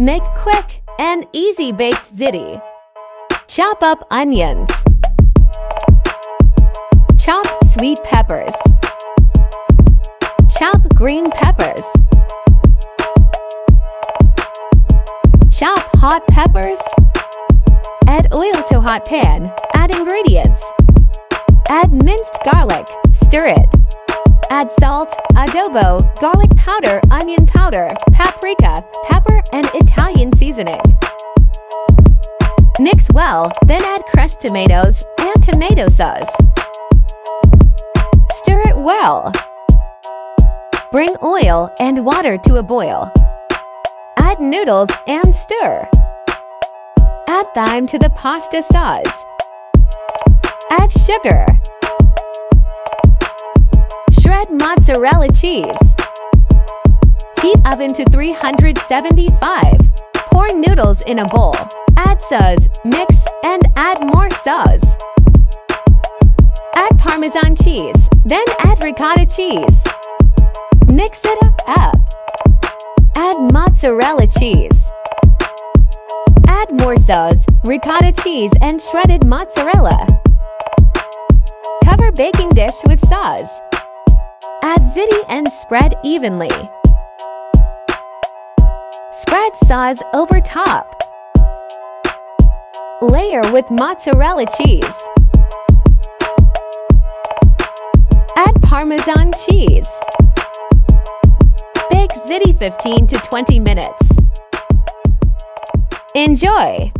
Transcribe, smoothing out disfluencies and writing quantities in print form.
Make quick and easy baked ziti. Chop up onions. Chop sweet peppers. Chop green peppers. Chop hot peppers. Add oil to hot pan. Add ingredients. Add minced garlic. Stir it. Add salt, adobo, garlic powder, onion powder, paprika, pepper, and Italian seasoning. Mix well, then add crushed tomatoes and tomato sauce. Stir it well. Bring oil and water to a boil. Add noodles and stir. Add thyme to the pasta sauce. Add sugar. Shred mozzarella cheese. Heat oven to 375. Pour noodles in a bowl. Add sauce, mix, and add more sauce. Add Parmesan cheese, then add ricotta cheese. Mix it up. Add mozzarella cheese. Add more sauce, ricotta cheese, and shredded mozzarella. Cover baking dish with sauce. Add ziti and spread evenly. Spread sauce over top. Layer with mozzarella cheese. Add Parmesan cheese. Bake ziti 15 to 20 minutes. Enjoy!